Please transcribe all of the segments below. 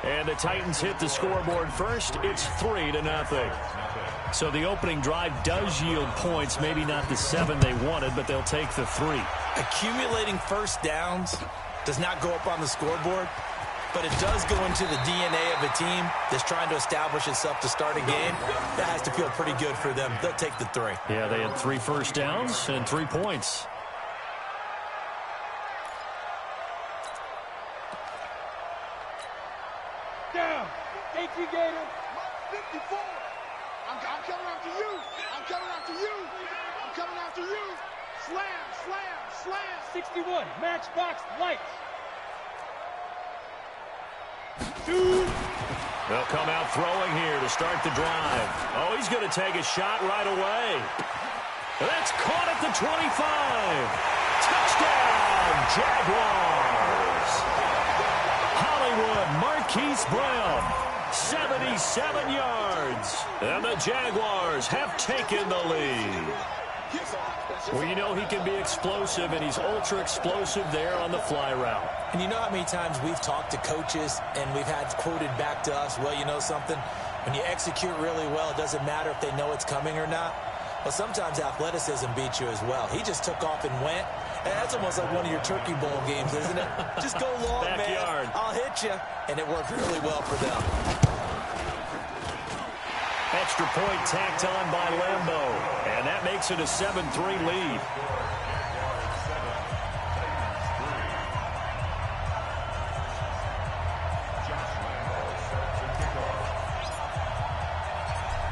And the Titans hit the scoreboard first. It's 3-0. So the opening drive does yield points, maybe not the 7 they wanted, but they'll take the 3. Accumulating first downs does not go up on the scoreboard, but it does go into the DNA of a team that's trying to establish itself to start a game. That has to feel pretty good for them. They'll take the 3. Yeah, they had 3 first downs and 3 points. Down. AT Gator. 54. I'm coming after you. I'm coming after you. I'm coming after you. Slam, slam, slam. 61. Matchbox lights. They'll come out throwing here to start the drive. Oh, he's going to take a shot right away. That's caught at the 25. Touchdown, Jaguars. Hollywood Marquise Brown, 77 yards. And the Jaguars have taken the lead. Well, you know he can be explosive, and he's ultra-explosive there on the fly route. And you know how many times we've talked to coaches and we've had quoted back to us, well, you know something? When you execute really well, it doesn't matter if they know it's coming or not. Well, sometimes athleticism beats you as well. He just took off and went. And that's almost like one of your Turkey Bowl games, isn't it? Just go long, Backyard. man. I'll hit you. And it worked really well for them. Extra point tacked on by Lambo, and that makes it a 7-3 lead.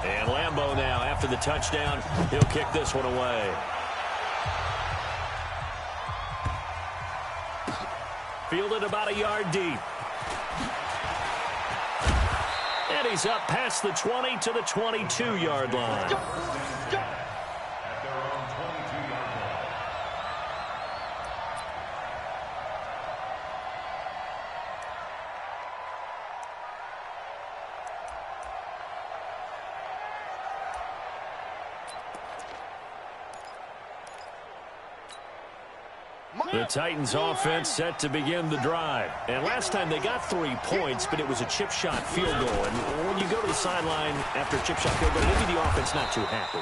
And Lambo now, after the touchdown, he'll kick this one away. Fielded about a yard deep. And he's up past the 20 to the 22-yard line. Go. The Titans offense set to begin the drive. And last time they got 3 points, but it was a chip shot field goal. And when you go to the sideline after a chip shot field goal, maybe the offense not too happy.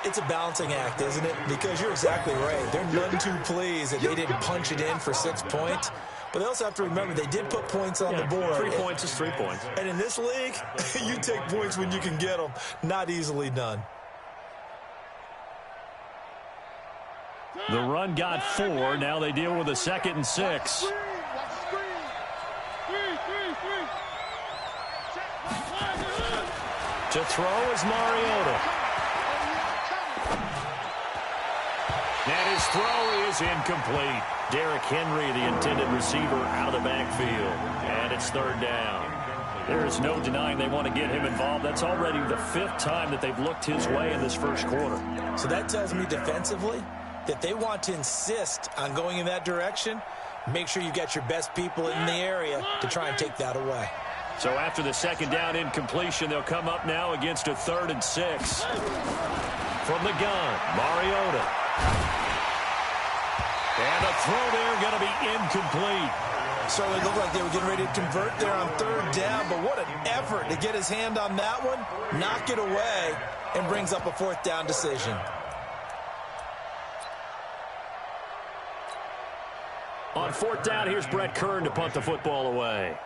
It's a balancing act, isn't it? Because you're exactly right. They're none too pleased that they didn't punch it in for 6 points. But they also have to remember they did put points on the board. 3 points is 3 points. And in this league, you take points when you can get them. Not easily done. The run got 4. Now they deal with a 2nd and 6. To throw is Mariota. And his throw is incomplete. Derrick Henry, the intended receiver, out of the backfield. And it's 3rd down. There is no denying they want to get him involved. That's already the 5th time that they've looked his way in this first quarter. So that tells me defensively that they want to insist on going in that direction. Make sure you get your best people in the area to try and take that away. So after the 2nd down incompletion, they'll come up now against a 3rd and 6. From the gun, Mariota. And a throw there going to be incomplete. Certainly looked like they were getting ready to convert there on 3rd down, but what an effort to get his hand on that one, knock it away, and brings up a 4th down decision. On 4th down, here's Brett Kern to punt the football away.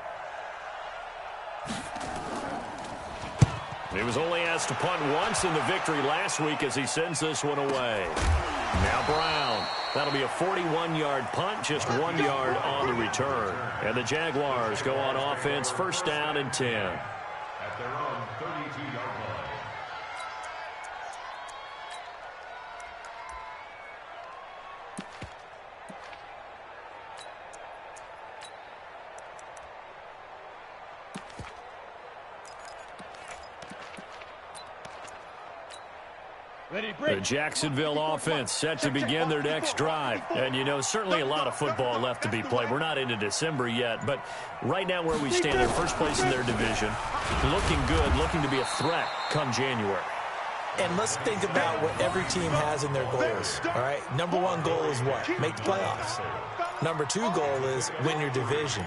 He was only asked to punt once in the victory last week as he sends this one away. Now Brown. That'll be a 41-yard punt, just 1 yard on the return. And the Jaguars go on offense, 1st down and 10. At their own 32-yard line. The Jacksonville offense set to begin their next drive. And, you know, certainly a lot of football left to be played. We're not into December yet, but right now where we stand, they're first place in their division. Looking good, looking to be a threat come January. And let's think about what every team has in their goals, all right? Number 1 goal is what? Make the playoffs. Number 2 goal is win your division.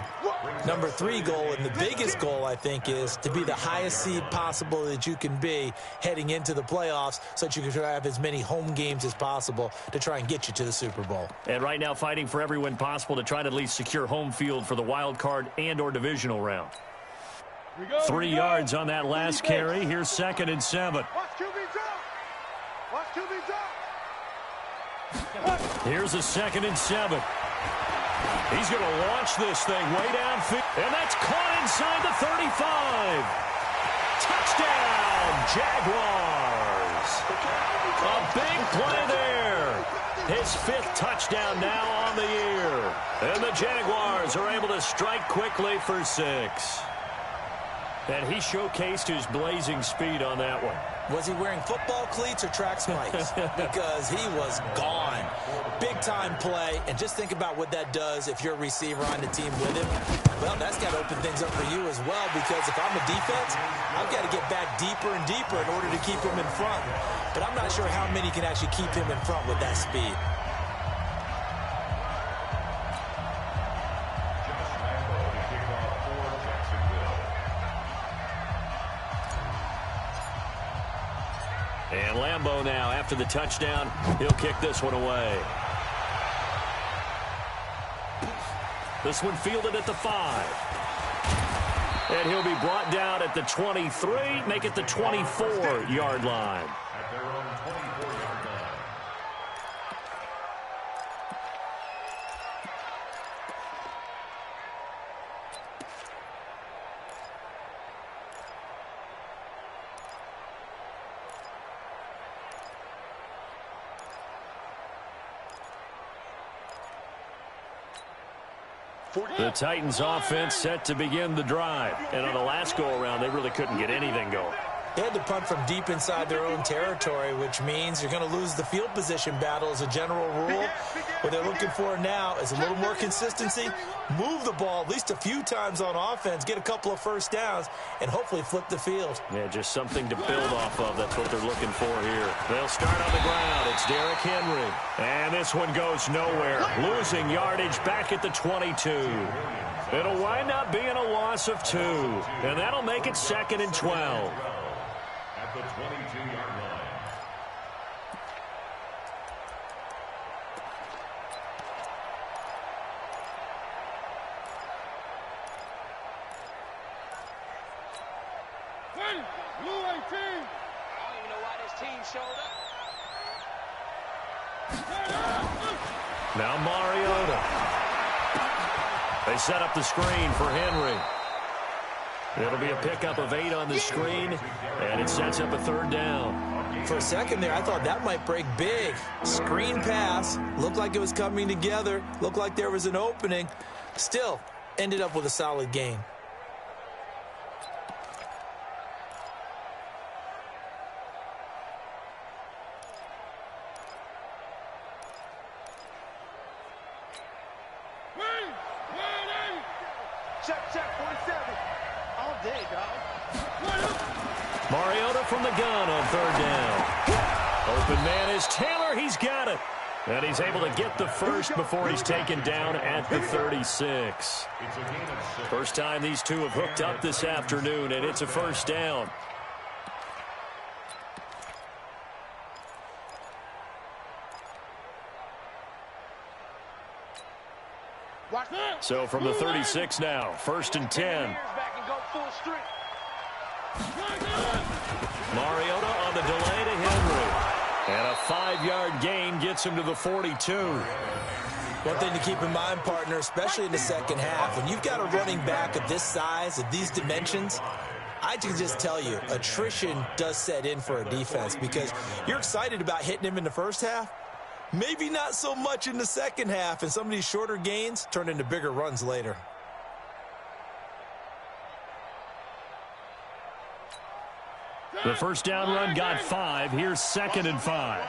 Number 3 goal, and the biggest goal, I think, is to be the highest seed possible that you can be heading into the playoffs so that you can have as many home games as possible to try and get you to the Super Bowl. And right now fighting for every win possible to try to at least secure home field for the wild card and or divisional round. 3 yards on that last carry. Here's 2nd and 7. Here's a 2nd and 7. He's going to launch this thing way downfield. And that's caught inside the 35. Touchdown, Jaguars. A big play there. His 5th touchdown now on the year. And the Jaguars are able to strike quickly for 6. And he showcased his blazing speed on that one. Was he wearing football cleats or track spikes? Because he was gone. Big-time play, and just think about what that does if you're a receiver on the team with him. Well, that's got to open things up for you as well, because if I'm a defense, I've got to get back deeper and deeper in order to keep him in front. But I'm not sure how many can actually keep him in front with that speed. And Lambeau now, after the touchdown, he'll kick this one away. This one fielded at the 5. And he'll be brought down at the 23, make it the 24-yard line. At their own 24-yard line. The Titans offense set to begin the drive. And on the last go-around, they really couldn't get anything going. They had to punt from deep inside their own territory, which means you're going to lose the field position battle as a general rule. What they're looking for now is a little more consistency, move the ball at least a few times on offense, get a couple of first downs, and hopefully flip the field. Yeah, just something to build off of. That's what they're looking for here. They'll start on the ground. It's Derrick Henry. And this one goes nowhere. Losing yardage back at the 22. It'll wind up being a loss of 2. And that'll make it 2nd and 12. At the 22-yard line. Blue 18. I don't even know why this team showed up. Now Mariota. They set up the screen for Henry. It'll be a pickup of 8 on the screen, and it sets up a 3rd down. For a second there, I thought that might break big. Screen pass. Looked like it was coming together. Looked like there was an opening. Still, ended up with a solid gain. Check, 47. All day, dog. Mariota from the gun on 3rd down. Open man is Taylor. He's got it. And he's able to get the first before he's taken down at the 36. First time these two have hooked up this afternoon, and it's a 1st down. So from the 36 now, 1st and 10. Mariota on the delay to Henry. And a 5-yard gain gets him to the 42. One thing to keep in mind, partner, especially in the second half, when you've got a running back of this size, of these dimensions, I can just tell you, attrition does set in for a defense because you're excited about hitting him in the first half. Maybe not so much in the second half, and some of these shorter gains turn into bigger runs later. The 1st down run got 5. Here's 2nd and 5.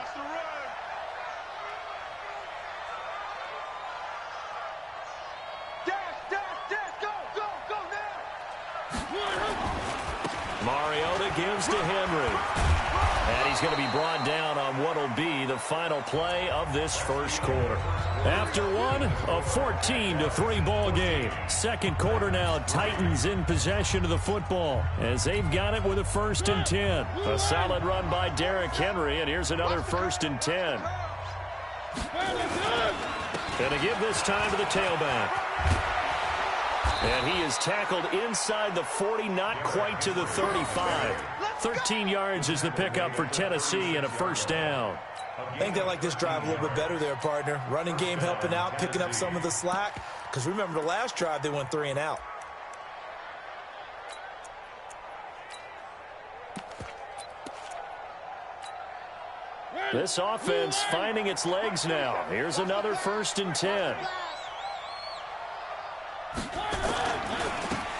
Mariota gives to Henry. And he's going to be brought down on what will be the final play of this first quarter. After one, a 14-3 ball game. Second quarter now, Titans in possession of the football as they've got it with a 1st and 10. A solid run by Derrick Henry, and here's another 1st and 10. Going to give this time to the tailback. And he is tackled inside the 40, not quite to the 35. 13 yards is the pickup for Tennessee and a 1st down. I think they like this drive a little bit better there, partner. Running game helping out, picking up some of the slack. Because remember the last drive, they went 3 and out. This offense finding its legs now. Here's another 1st and 10.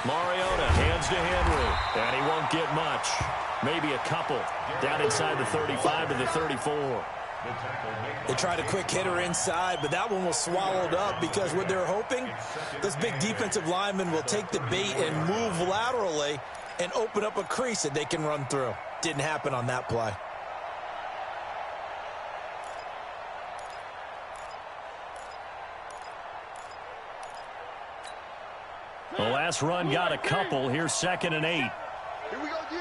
Mariota hands to Henry, and he won't get much. Maybe a couple. Down inside the 35 to the 34. They tried a quick hitter inside, but that one was swallowed up because what they're hoping, this big defensive lineman will take the bait and move laterally and open up a crease that they can run through. Didn't happen on that play. The last run got a couple. Here's 2nd and 8. Here we go, D.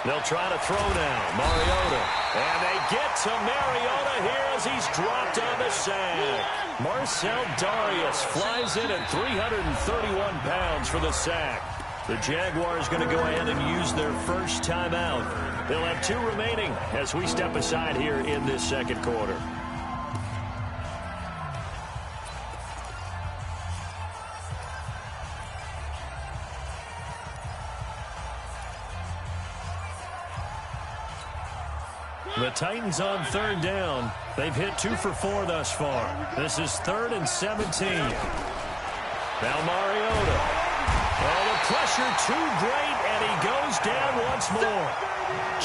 They'll try to throw now. Mariota. And they get to Mariota here as he's dropped on the sack. Marcel Darius flies in at 331 pounds for the sack. The Jaguars going to go ahead and use their first timeout. They'll have 2 remaining as we step aside here in this second quarter. The Titans on 3rd down. They've hit 2 for 4 thus far. This is 3rd and 17. Now Mariota. Oh, the pressure too great, and he goes down once more.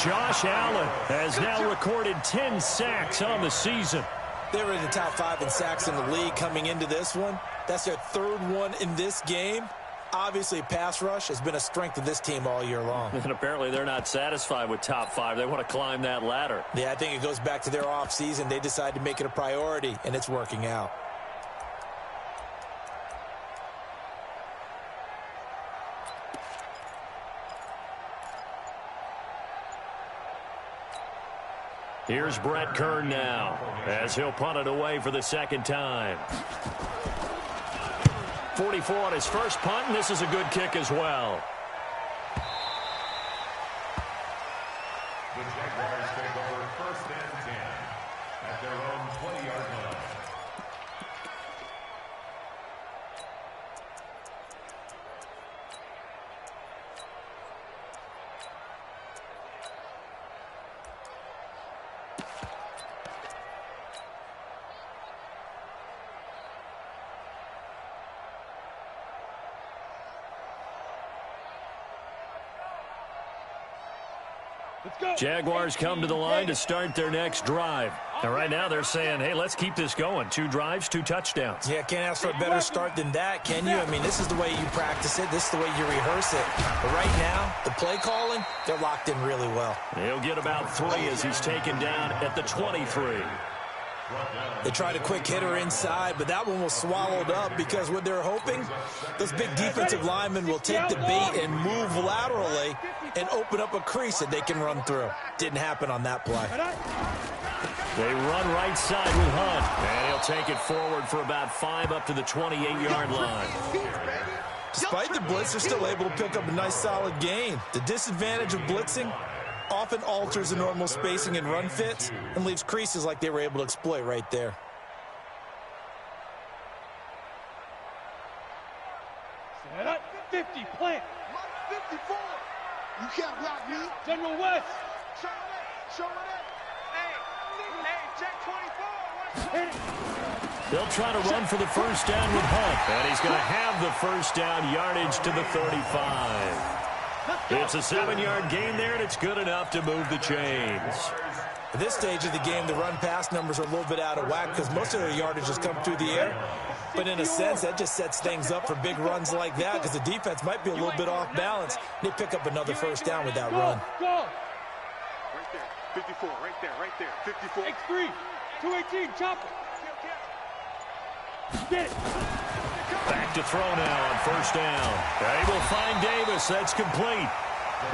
Josh Allen has now recorded 10 sacks on the season. They were in the top 5 in sacks in the league coming into this one. That's their 3rd one in this game. Obviously, pass rush has been a strength of this team all year long. And apparently they're not satisfied with top 5. They want to climb that ladder. Yeah, I think it goes back to their offseason. They decided to make it a priority, and it's working out. Here's Brett Kern now as he'll punt it away for the 2nd time. 44 on his first punt, and this is a good kick as well. The Jaguars take over 1st and 10 at their own 20-yard line. Jaguars come to the line to start their next drive. And right now they're saying, hey, let's keep this going. 2 drives, 2 touchdowns. Yeah, can't ask for a better start than that, can you? I mean, this is the way you practice it. This is the way you rehearse it. But right now, the play calling, they're locked in really well. He'll get about 3 as he's taken down at the 23. They tried a quick hitter inside, but that one was swallowed up because what they're hoping, this big defensive lineman will take the bait and move laterally and open up a crease that they can run through. Didn't happen on that play. They run right side with Hunt, and he'll take it forward for about 5 up to the 28-yard line. Despite the blitz, they're still able to pick up a nice solid gain. The disadvantage of blitzing often alters the normal spacing and run fits and leaves creases like they were able to exploit right there. Set up, 50, plant. 54. You can't block me. General West. Show it up. Hey, check 24. Hit it. They'll try to run for the first down with Hunt, and he's going to have the first down yardage to the 35. It's a 7-yard gain there, and it's good enough to move the chains. At this stage of the game, the run-pass numbers are a little bit out of whack because most of their yardage has come through the air. But in a sense, that just sets things up for big runs like that because the defense might be a little bit off balance. They pick up another first down with that run. Go. Right there. 54. Right there. 54. X3. 218. Chopper. Get it. Back to throw now on first down. They will find Davis. That's complete.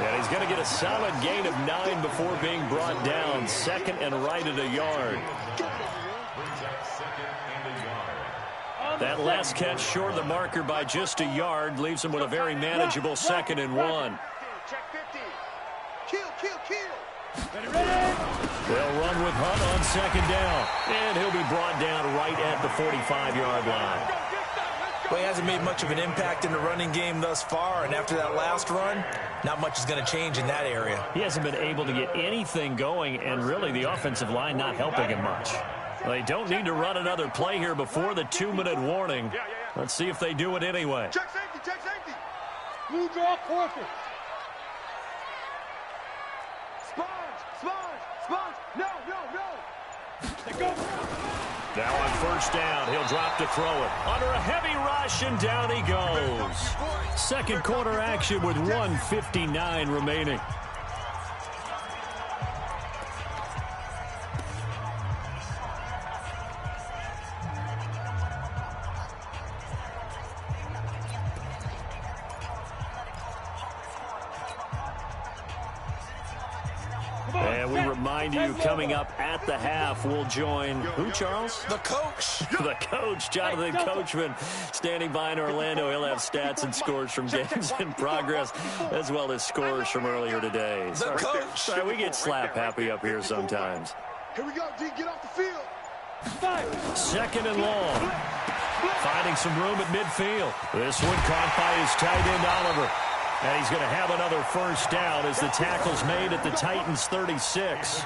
And he's going to get a solid gain of 9 before being brought down. Second and right at a yard. That last catch short of the marker by just a yard leaves him with a very manageable 2nd and 1. Check 50. Kill. Ready. They'll run with Hunt on 2nd down. And he'll be brought down right at the 45-yard line. Well, he hasn't made much of an impact in the running game thus far, and after that last run, not much is going to change in that area. He hasn't been able to get anything going, and really the offensive line not helping him much. They don't need to run another play here before the 2-minute warning. Let's see if they do it anyway. Check safety. Blue draw, quarter. Sponge. No. Let go. Now on first down, he'll drop to throw it. Under a heavy rush, and down he goes. Second quarter action with 1:59 remaining. And we remind you, coming up at the half, we'll join who, Charles? The coach. The coach, Jonathan Coachman, standing by in Orlando. He'll have stats and scores from games in progress, as well as scores from earlier today. The coach. Sorry, we get slap happy up here sometimes. Here we go, D. Get off the field. 2nd and long. Finding some room at midfield. This one caught by his tight end, Oliver. And he's going to have another first down as the tackle's made at the Titans' 36.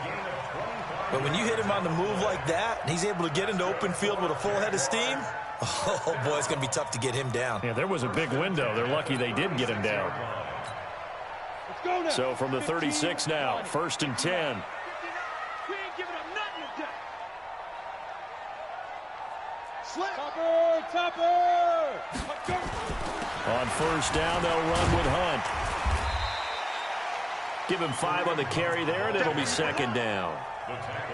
But when you hit him on the move like that, and he's able to get into open field with a full head of steam, oh, boy, it's going to be tough to get him down. Yeah, there was a big window. They're lucky they did get him down. Let's go now. So from the 36 now, 1st and 10. We ain't giving up nothing today. Slip. Topper. Let's go. On first down, they'll run with Hunt. Give him 5 on the carry there, and it'll be 2nd down.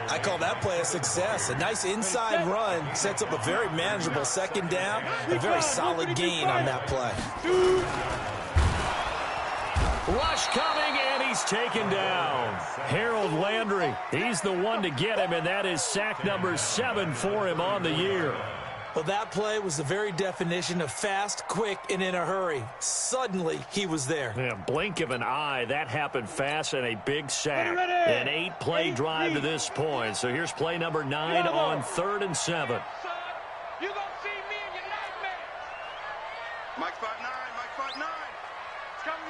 I call that play a success. A nice inside run sets up a very manageable 2nd down. A very solid gain on that play. Rush coming, and he's taken down. Harold Landry, he's the one to get him, and that is sack number 7 for him on the year. Well, that play was the very definition of fast, quick, and in a hurry. Suddenly, he was there. Yeah, blink of an eye, that happened fast, and a big sack. An 8-play drive to this point. So here's play number 9 on 3rd and 7. You gonna see me in your nightmare. Mike 5'9". It's coming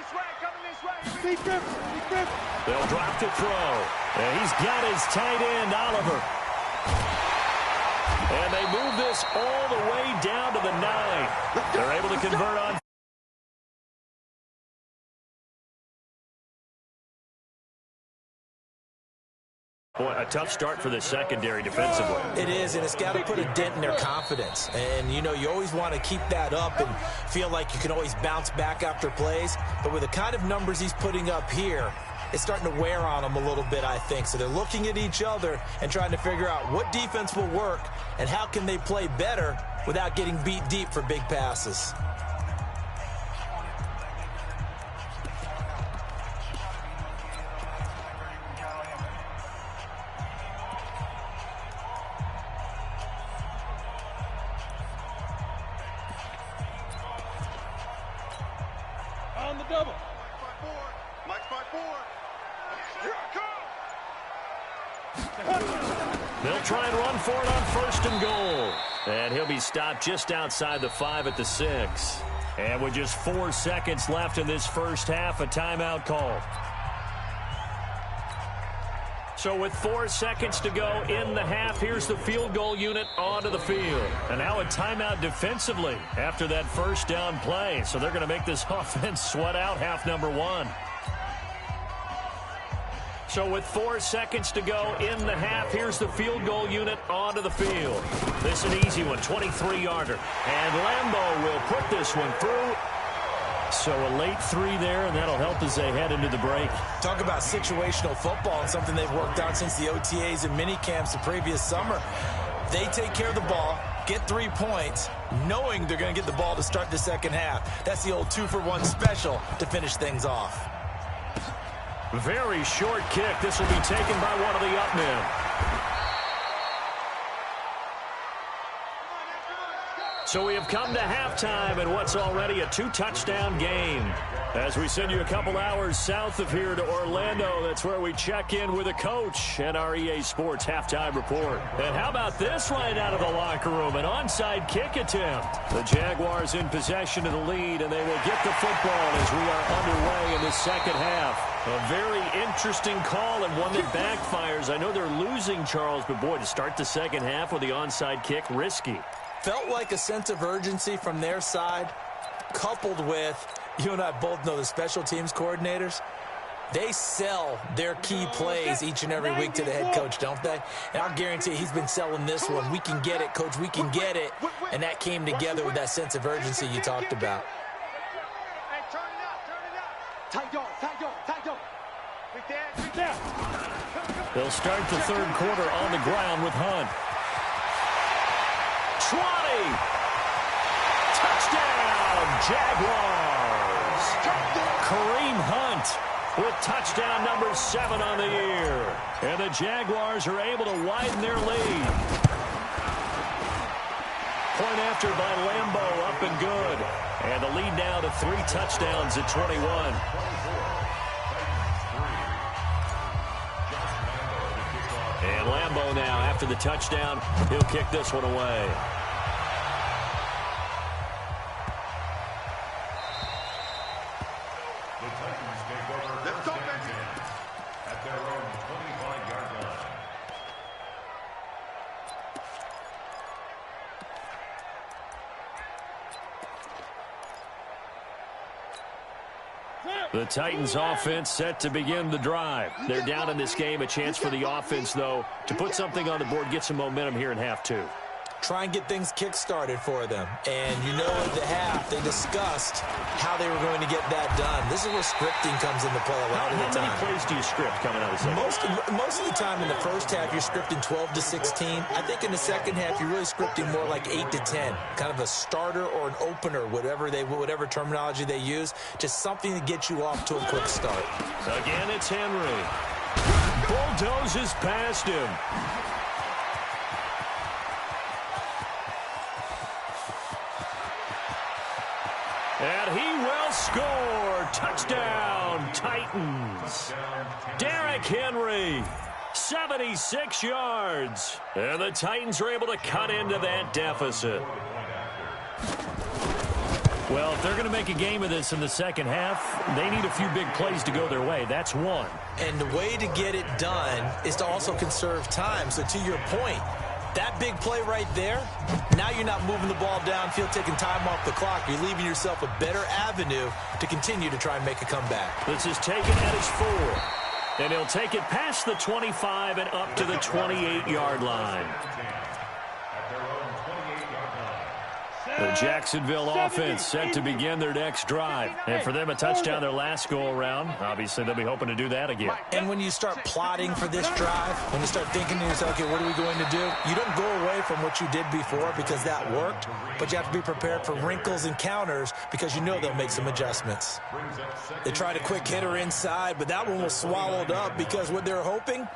this way. Big grip. They'll drop to throw. And he's got his tight end, Oliver. And they move this all the way down to the 9. They're able to convert on. Boy, a tough start for the secondary defensively. It is, and it's got to put a dent in their confidence. And, you always want to keep that up and feel like you can always bounce back after plays. But with the kind of numbers he's putting up here, it's starting to wear on them a little bit, I think. So they're looking at each other and trying to figure out what defense will work and how can they play better without getting beat deep for big passes. On the double. Mike 5'4". Here I come. They'll try and run for it on 1st and goal. And he'll be stopped just outside the 5 at the 6. And with just 4 seconds left in this first half, a timeout call. So with 4 seconds to go in the half, here's the field goal unit onto the field. And now a timeout defensively after that first down play. So they're going to make this offense sweat out half number 1. So with 4 seconds to go in the half, here's the field goal unit onto the field. This is an easy one, 23-yarder. And Lambeau will put this one through. So a late 3 there, and that'll help as they head into the break. Talk about situational football and something they've worked on since the OTAs and mini camps the previous summer. They take care of the ball, get 3 points, knowing they're going to get the ball to start the second half. That's the old 2-for-1 special to finish things off. Very short kick. This will be taken by one of the up men. So we have come to halftime in what's already a 2-touchdown game. As we send you a couple hours south of here to Orlando, that's where we check in with a coach at our EA Sports halftime report. And how about this right out of the locker room? An onside kick attempt. The Jaguars in possession of the lead, and they will get the football as we are underway in the second half. A very interesting call and one that backfires. I know they're losing, Charles, but boy, to start the second half with the onside kick, risky. Felt like a sense of urgency from their side, coupled with, you and I both know the special teams coordinators, they sell their key plays each and every week to the head coach, don't they? And I'll guarantee he's been selling this one. We can get it, coach, we can get it. And that came together with that sense of urgency you talked about. Hey, turn it up. Tight dog, tight dog, tight dog. Right there. They'll start the third quarter on the ground with Hunt. 20. Touchdown, Jaguars. Kareem Hunt with touchdown number 7 on the year. And the Jaguars are able to widen their lead. Point after by Lambeau, up and good. And the lead now to 3 touchdowns at 21. And Lambeau now, after the touchdown, he'll kick this one away. The Titans take over first and 10 at their own 25-yard line. The Titans offense set to begin the drive. They're down in this game. A chance for the offense, though, to put something on the board, get some momentum here in half 2. Try and get things kick-started for them. And you know at the half, they discussed how they were going to get that done. This is where scripting comes into play a lot of the time. How many plays do you script coming out of the second? Most of the time in the first half, you're scripting 12 to 16. I think in the second half, you're really scripting more like 8 to 10. Kind of a starter or an opener, whatever terminology they use. Just something to get you off to a quick start. So again, it's Henry. Bulldozes past him. And he will score. Touchdown, Titans. Derrick Henry, 76 yards. And the Titans are able to cut into that deficit. Well, if they're going to make a game of this in the second half, they need a few big plays to go their way. That's one. And the way to get it done is to also conserve time. So to your point, that big play right there, now you're not moving the ball downfield, taking time off the clock. You're leaving yourself a better avenue to continue to try and make a comeback. This is taken at his 4. And he'll take it past the 25 and up to the 28-yard line. The Jacksonville offense set to begin their next drive. And for them, a touchdown their last go-around. Obviously, they'll be hoping to do that again. And when you start plotting for this drive, when you start thinking to yourself, okay, what are we going to do? You don't go away from what you did before because that worked, but you have to be prepared for wrinkles and counters because you know they'll make some adjustments. They tried a quick hitter inside, but that one was swallowed up because what they're hoping,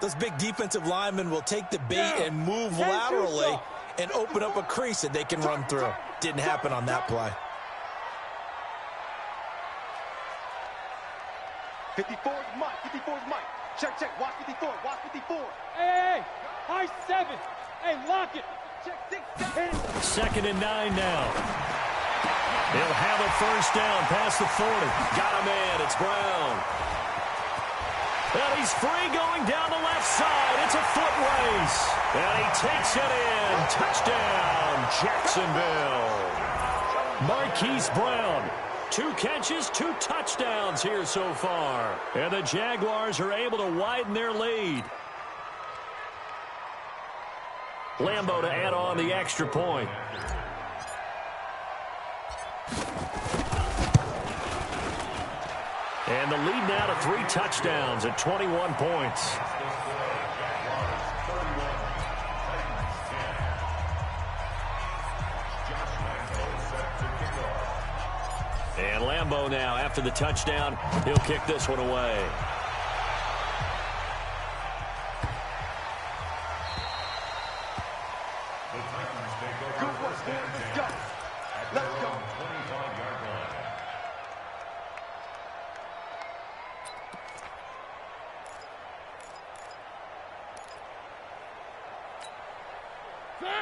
those big defensive linemen will take the bait and move laterally and open up a crease that they can run through. Didn't happen on that play. 54 is Mike. 54 is Mike. Check, check. Watch 54. Watch 54. Hey, high 7. Hey, lock it. Check 6, 7. 2nd and 9 now. He'll have a first down past the 40. Got him in. It's Brown. And he's free going down the left side. It's a foot race. And he takes it in. Touchdown, Jacksonville. Marquise Brown, 2 catches, 2 touchdowns here so far. And the Jaguars are able to widen their lead. Lambo to add on the extra point. And the lead now to 3 touchdowns at 21 points. And Lambo now, after the touchdown, he'll kick this one away.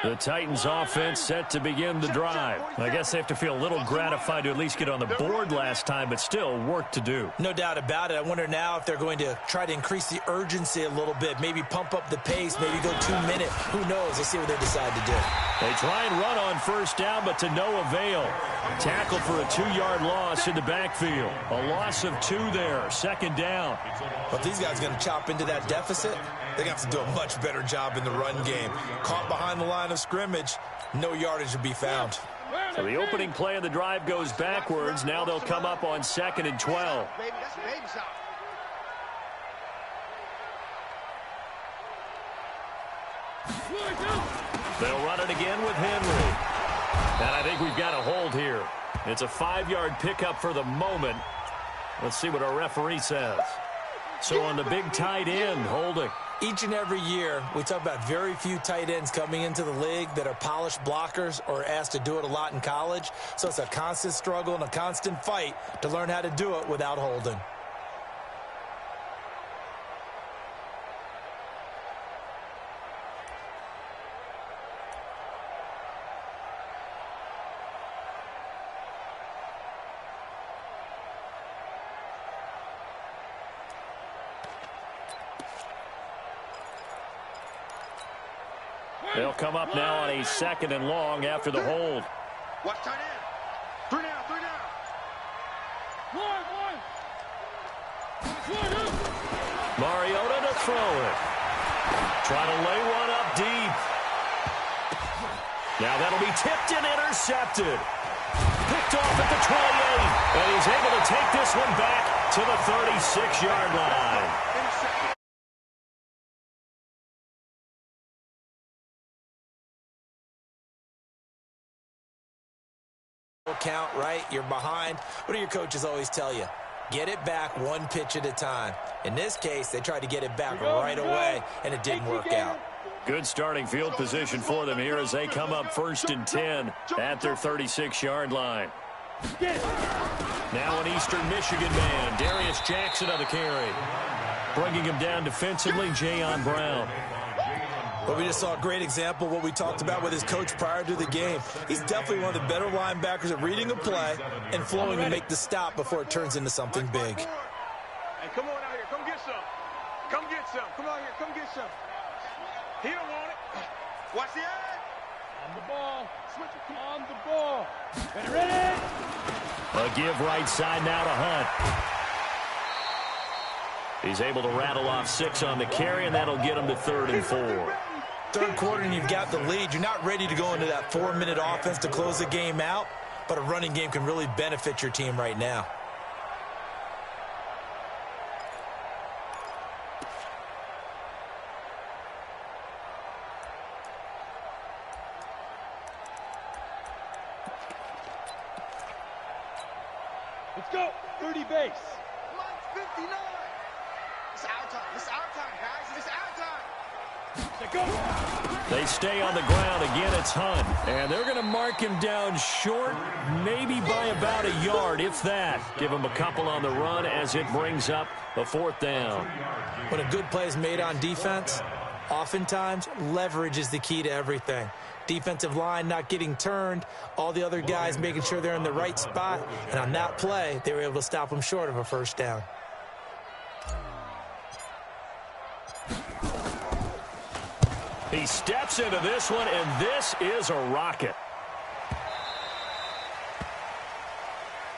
The Titans offense set to begin the drive. I guess they have to feel a little gratified to at least get on the board last time, but still work to do. No doubt about it. I wonder now if they're going to try to increase the urgency a little bit, maybe pump up the pace, maybe go 2 minutes. Who knows? Let's see what they decide to do. They try and run on first down, but to no avail. Tackled for a 2-yard loss in the backfield. A loss of 2 there, second down. But if these guys are going to chop into that deficit, they're going to have to do a much better job in the run game. Caught behind the line of scrimmage, no yardage to be found. So the opening play of the drive goes backwards. Now they'll come up on 2nd and 12. They'll run it again with Henry. And I think we've got a hold here. It's a 5-yard pickup for the moment. Let's see what our referee says. So on the big tight end, holding. Each and every year, we talk about very few tight ends coming into the league that are polished blockers or asked to do it a lot in college. So it's a constant struggle and a constant fight to learn how to do it without holding. They'll come up now on a 2nd and long after the hold. Watch tight end. 3 down, 3 down. One. Mariota to throw it. Try to lay one up deep. Now that'll be tipped and intercepted. Picked off at the 28. And he's able to take this one back to the 36-yard line. Count, right? You're behind. What do your coaches always tell you? Get it back 1 pitch at a time. In this case, they tried to get it back right away, and it didn't work out. Good starting field position for them here as they come up 1st and 10 at their 36-yard line. Now an Eastern Michigan man, Darius Jackson on the carry. Bringing him down defensively, Jayon Brown. But we just saw a great example of what we talked about with his coach prior to the game. He's definitely one of the better linebackers at reading a play and flowing to make the stop before it turns into something big. Hey, come on out here. Come get some. Come get some. Come out here. Come get some. He don't want it. Watch the eye. On the ball. Switch it. On the ball. Ready? A give right side now to Hunt. He's able to rattle off 6 on the carry, and that'll get him to 3rd and 4. Third quarter and you've got the lead. You're not ready to go into that 4-minute offense to close the game out, but a running game can really benefit your team right now. Let's go. 30 base. 59. It's our time. It's our time, guys. It's our time. They stay on the ground. Again, it's Hunt. And they're going to mark him down short, maybe by about a yard, if that. Give him a couple on the run as it brings up a 4th down. When a good play is made on defense, oftentimes leverage is the key to everything. Defensive line not getting turned, all the other guys making sure they're in the right spot. And on that play, they were able to stop him short of a 1st down. He steps into this one, and this is a rocket.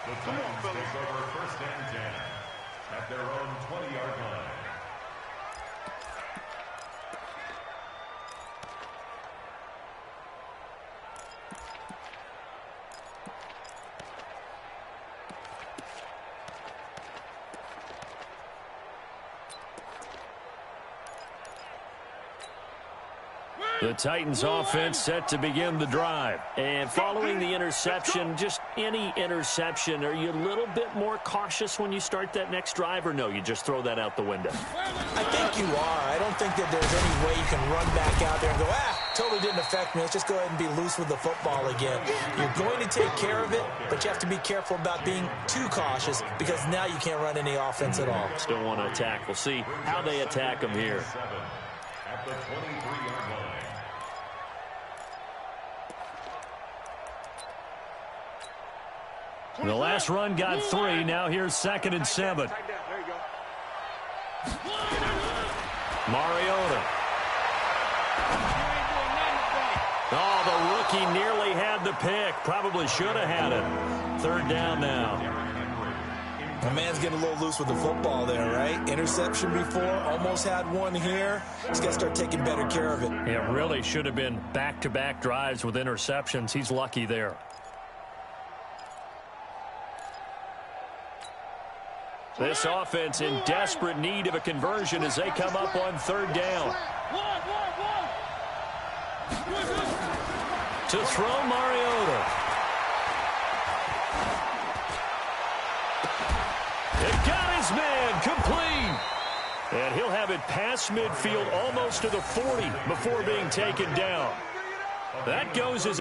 The Titans take over first and 10 at their own 20-yard line. The Titans offense set to begin the drive. And following the interception, just any interception, are you a little bit more cautious when you start that next drive, or no, you just throw that out the window? I think you are. I don't think that there's any way you can run back out there and go, totally didn't affect me. Let's just go ahead and be loose with the football again. You're going to take care of it, but you have to be careful about being too cautious because now you can't run any offense at all. Still want to attack. We'll see how they attack them here. At the 23-yard line. The last run got 3. Now here's 2nd and 7. Mariota. Oh, the rookie nearly had the pick. Probably should have had it. 3rd down now. My man's getting a little loose with the football there, right? Interception before, almost had one here. He's got to start taking better care of it. It really should have been back-to-back drives with interceptions. He's lucky there. This offense in desperate need of a conversion as they come up on 3rd down. To throw, Mariota. It got his man complete. And he'll have it past midfield almost to the 40 before being taken down. That goes as...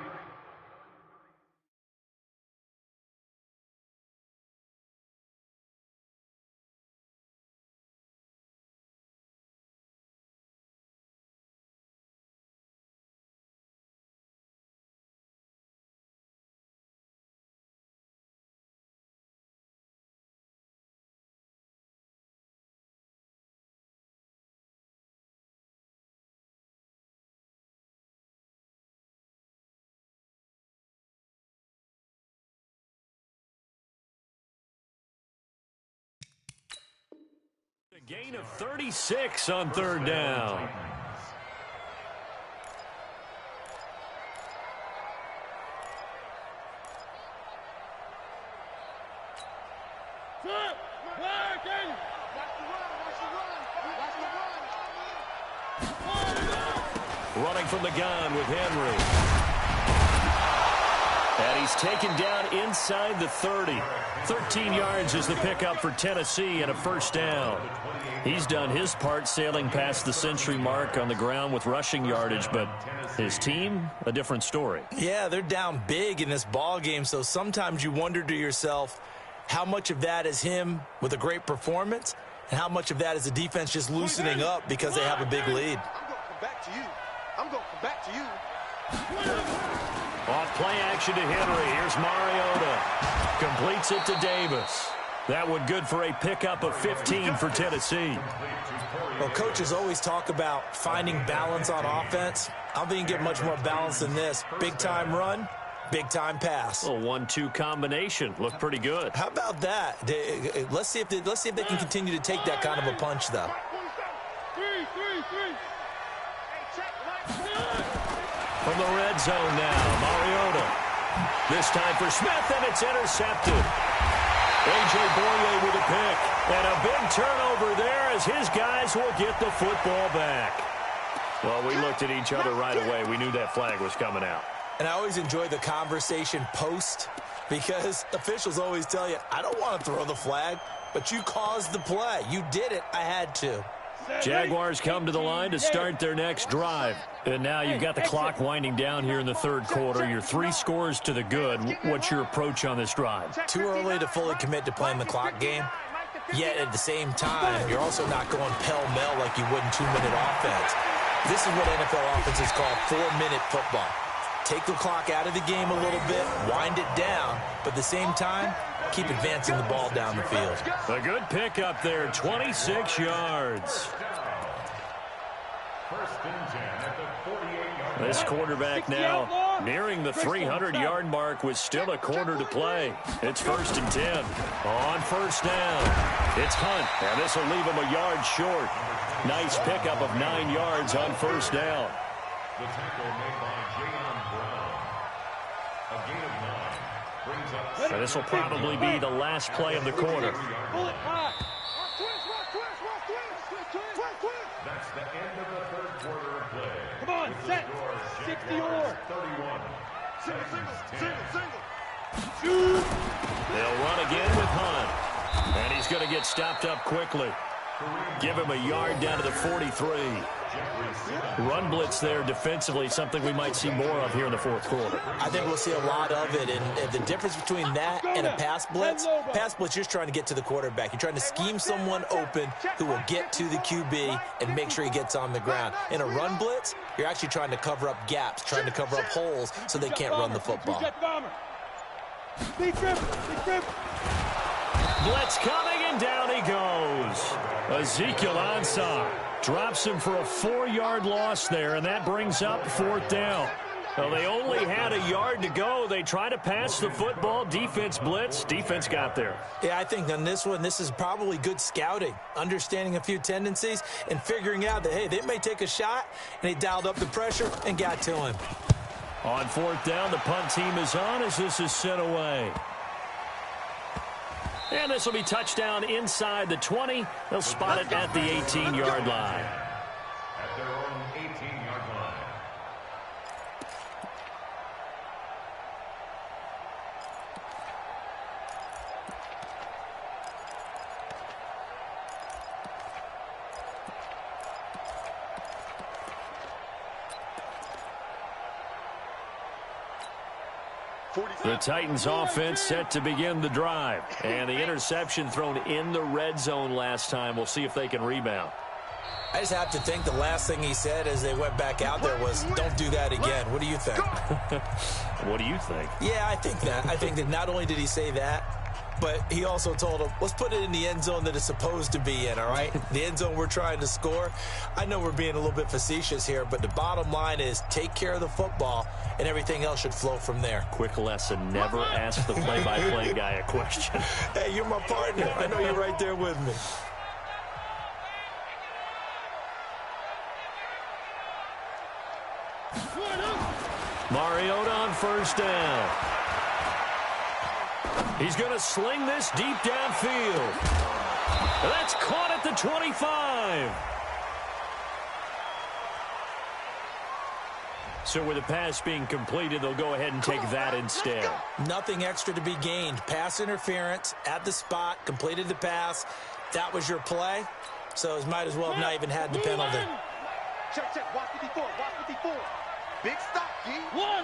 A gain of 36 on 3rd down. Running from the gun with Henry. And he's taken down inside the 30. 13 yards is the pickup for Tennessee and a 1st down. He's done his part sailing past the century mark on the ground with rushing yardage, but his team, a different story. Yeah, they're down big in this ball game, so sometimes you wonder to yourself how much of that is him with a great performance and how much of that is the defense just loosening up because they have a big lead. I'm going to come back to you. Off play action to Henry. Here's Mariota. Completes it to Davis. That one good for a pickup of 15 for Tennessee. Well, coaches always talk about finding balance on offense. I don't think you can get much more balance than this. Big-time run, big-time pass. A 1-2 combination. Looked pretty good. How about that? Let's see if they can continue to take that kind of a punch, though. From the red zone now, Mariota. This time for Smith, and it's intercepted. A.J. Boye with a pick. And a big turnover there as his guys will get the football back. Well, we looked at each other right away. We knew that flag was coming out. And I always enjoy the conversation post because officials always tell you, I don't want to throw the flag, but you caused the play. You did it. I had to. Jaguars come to the line to start their next drive. And now you've got the clock winding down here in the 3rd quarter. You're 3 scores to the good. What's your approach on this drive? Too early to fully commit to playing the clock game. Yet at the same time, you're also not going pell-mell like you would in 2-minute offense. This is what NFL offenses call 4-minute football. Take the clock out of the game a little bit, wind it down, but at the same time, keep advancing the ball down the field. A good pickup there, 26 yards. This quarterback now Nearing the 300-yard mark with still a quarter to play. It's 1st and 10. On first down, it's Hunt, and this will leave him a yard short. Nice pickup of 9 yards on first down. The tackle made by Jayon Brown. A gain of 9 brings up. So this will probably be the last play of the quarter. That's the end of the third quarter of play. Come on, set. 60-or. 31. They'll run again with Hunt. And he's going to get stopped up quickly. Give him a yard down to the 43. Run blitz there defensively, something we might see more of here in the fourth quarter. I think we'll see a lot of it. And the difference between that and a pass blitz, you're just trying to get to the quarterback. You're trying to scheme someone open who will get to the QB and make sure he gets on the ground. In a run blitz, you're actually trying to cover up gaps, trying to cover up holes so they can't run the football. Blitz coming, and down he goes. Ezekiel Ansah drops him for a 4-yard loss there, and that brings up 4th down. Well, they only had a yard to go. They try to pass the football. Defense blitz. Defense got there. Yeah, I think on this one, this is probably good scouting, understanding a few tendencies, and figuring out that, hey, they may take a shot, and he dialed up the pressure and got to him. On 4th down, the punt team is on as this is sent away. And this will be touchdown inside the 20. They'll spot it at the 18-yard line. At their own 18-yard line. The Titans offense set to begin the drive. And the interception thrown in the red zone last time. We'll see if they can rebound. I just have to think the last thing he said as they went back out there was, don't do that again. What do you think? What do you think? Yeah, I think that. I think that not only did he say that, but he also told him, let's put it in the end zone that it's supposed to be in, all right? The end zone we're trying to score. I know we're being a little bit facetious here, but the bottom line is take care of the football, and everything else should flow from there. Quick lesson, never ask the play-by-play guy a question. Hey, you're my partner. I know you're right there with me. Mariota on first down. He's going to sling this deep downfield. That's caught at the 25. So with the pass being completed, they'll go ahead and take that instead. Nothing extra to be gained. Pass interference at the spot, completed the pass. That was your play. So it might as well have not even had the penalty. Check, check. Watch 54. Watch 54. Big stop, G. One.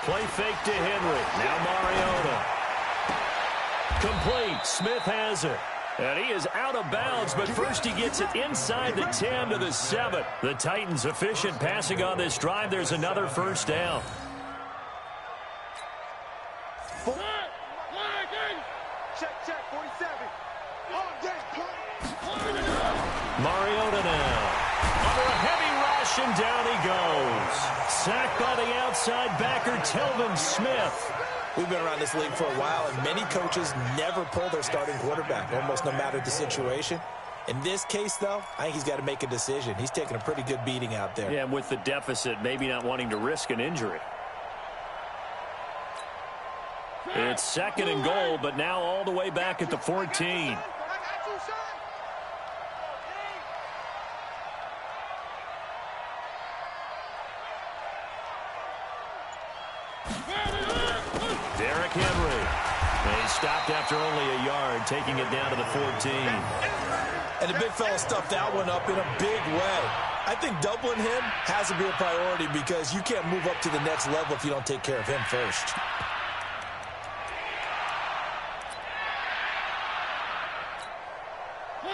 Play fake to Henry. Now Mariota. Complete. Smith has it. And he is out of bounds, but first he gets it inside the 10 to the 7. The Titans efficient passing on this drive. There's another first down. Check, 47. Mariota now. Under a heavy rush, and down he goes. Sacked by the outside backer, Telvin Smith. We've been around this league for a while, and many coaches never pull their starting quarterback, almost no matter the situation. In this case, though, I think he's got to make a decision. He's taking a pretty good beating out there. Yeah, and with the deficit, maybe not wanting to risk an injury. It's 2nd and goal, but now all the way back at the 14. Derrick Henry. And he's stopped after only a yard, taking it down to the 14. And the big fella stuffed that one up in a big way. I think doubling him has to be a priority because you can't move up to the next level if you don't take care of him first.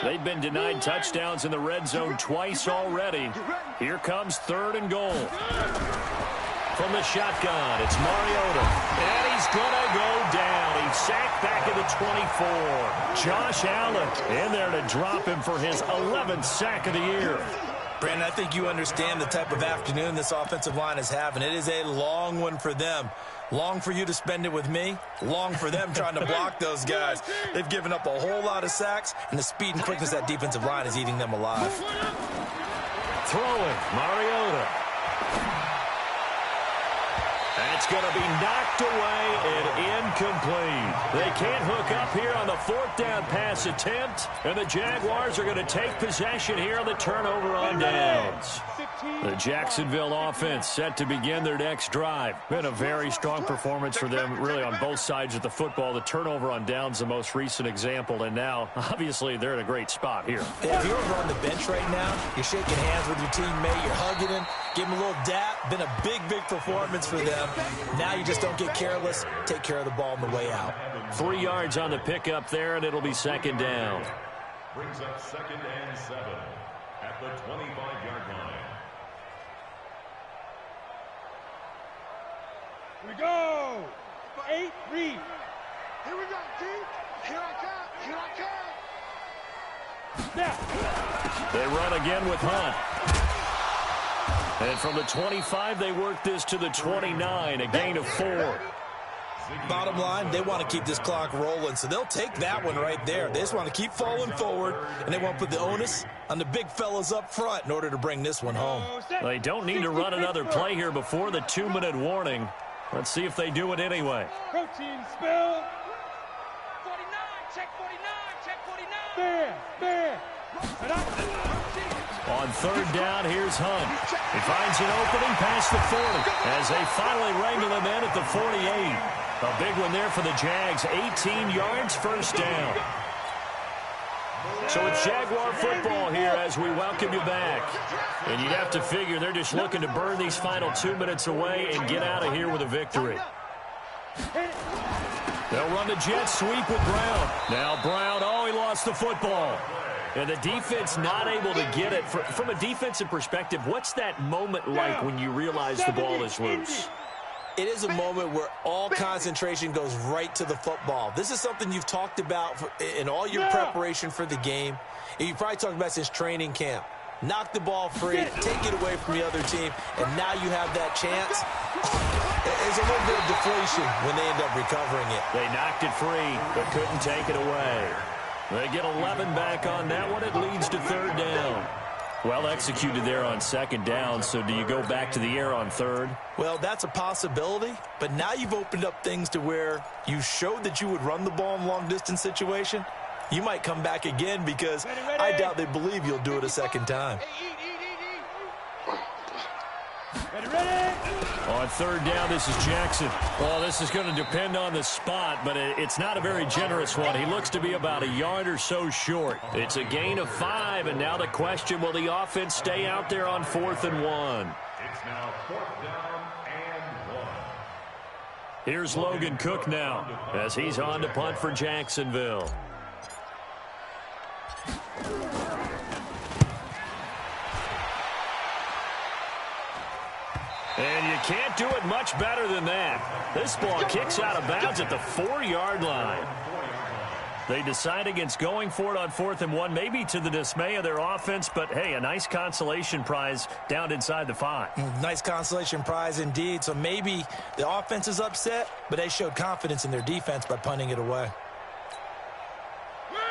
They've been denied touchdowns in the red zone twice already. Here comes 3rd and goal. From the shotgun, it's Mariota. And he's going to go down. He's sacked back at the 24. Josh Allen in there to drop him for his 11th sack of the year. Brandon, I think you understand the type of afternoon this offensive line is having. It is a long one for them. Long for you to spend it with me. Long for them trying to block those guys. They've given up a whole lot of sacks, and the speed and quickness of that defensive line is eating them alive. Throwing, Mariota. That's going to be knocked away and incomplete. They can't hook up here on the fourth down pass attempt, and the Jaguars are going to take possession here on the turnover on downs. The Jacksonville offense set to begin their next drive. Been a very strong performance for them, really, on both sides of the football. The turnover on downs, the most recent example, and now, obviously, they're in a great spot here. If you're over on the bench right now, you're shaking hands with your teammate, you're hugging him, give him a little dap. Been a big, big performance for them. Now you just don't get careless. Take care of the ball on the way out. 3 yards on the pickup there, and it'll be second down. Brings up 2nd and 7 at the 25-yard line. Here we go. 8, read. Here we go, T. Here I come. Here I come. Now. They run again with Hunt. And from the 25, they work this to the 29, a gain of 4. Bottom line, they want to keep this clock rolling, so they'll take that one right there. They just want to keep falling forward, and they want to put the onus on the big fellas up front in order to bring this one home. They don't need to run another play here before the 2-minute warning. Let's see if they do it anyway. Protein spill. 49, check 49, check 49. Bear. On third down, here's Hunt. He finds an opening past the 40 as they finally wrangle him in at the 48. A big one there for the Jags. 18 yards, first down. So it's Jaguar football here as we welcome you back. And you'd have to figure they're just looking to burn these final 2 minutes away and get out of here with a victory. They'll run the jet sweep with Brown. Now Brown, he lost the football. And the defense not able to get it. From a defensive perspective, what's that moment like when you realize the ball is loose? It is a moment where all concentration goes right to the football. This is something you've talked about in all your preparation for the game. And you've probably talked about since training camp. Knock the ball free, take it away from the other team, and now you have that chance. There's a little bit of deflation when they end up recovering it. They knocked it free, but couldn't take it away. They get 11 back on that one. It leads to third down. Well executed there on second down, so do you go back to the air on third? Well, that's a possibility, but now you've opened up things to where you showed that you would run the ball in long-distance situation. You might come back again because I doubt they believe you'll do it a second time. Ready. On third down, this is Jackson. Well, this is going to depend on the spot, but it's not a very generous one. He looks to be about a yard or so short. It's a gain of 5, and now the question, will the offense stay out there on 4th and 1? It's now 4th down and 1. Here's Logan Cook now as he's on to punt for Jacksonville. And you can't do it much better than that. This ball kicks out of bounds at the 4-yard line. They decide against going for it on 4th and 1, maybe to the dismay of their offense, but, hey, a nice consolation prize down inside the 5. Nice consolation prize indeed. So maybe the offense is upset, but they showed confidence in their defense by punting it away.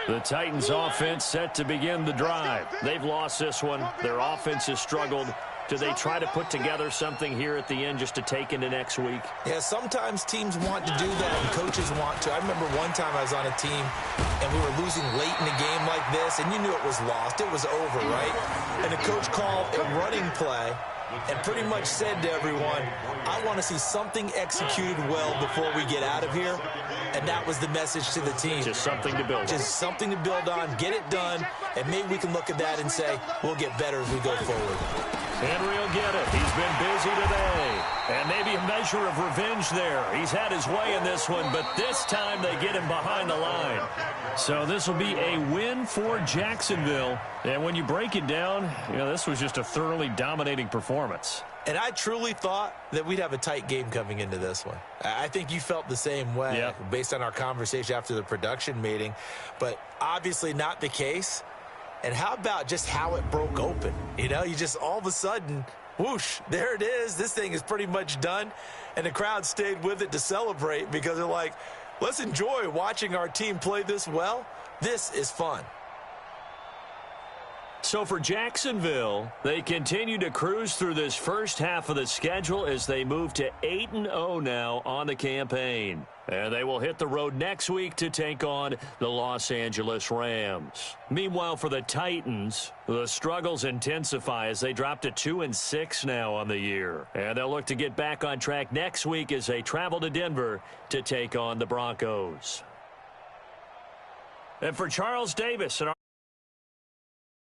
The Titans offense set to begin the drive. They've lost this one. Their offense has struggled. Do they try to put together something here at the end just to take into next week? Yeah, sometimes teams want to do that and coaches want to. I remember one time I was on a team and we were losing late in a game like this, and you knew it was lost. It was over, right? And the coach called a running play and pretty much said to everyone, I want to see something executed well before we get out of here. And that was the message to the team. Just something to build on. Just something to build on, get it done, and maybe we can look at that and say, we'll get better as we go forward. Henry will get it. He's been busy today. And maybe a measure of revenge there. He's had his way in this one, but this time they get him behind the line. So this will be a win for Jacksonville. And when you break it down, this was just a thoroughly dominating performance. And I truly thought that we'd have a tight game coming into this one. I think you felt the same way based on our conversation after the production meeting. But obviously not the case. And how about just how it broke open? You know, you just all of a sudden, whoosh, there it is. This thing is pretty much done. And the crowd stayed with it to celebrate because they're like, let's enjoy watching our team play this well. This is fun. So for Jacksonville, they continue to cruise through this first half of the schedule as they move to 8-0 now on the campaign. And they will hit the road next week to take on the Los Angeles Rams. Meanwhile, for the Titans, the struggles intensify as they drop to 2-6 now on the year. And they'll look to get back on track next week as they travel to Denver to take on the Broncos. And for Charles Davis and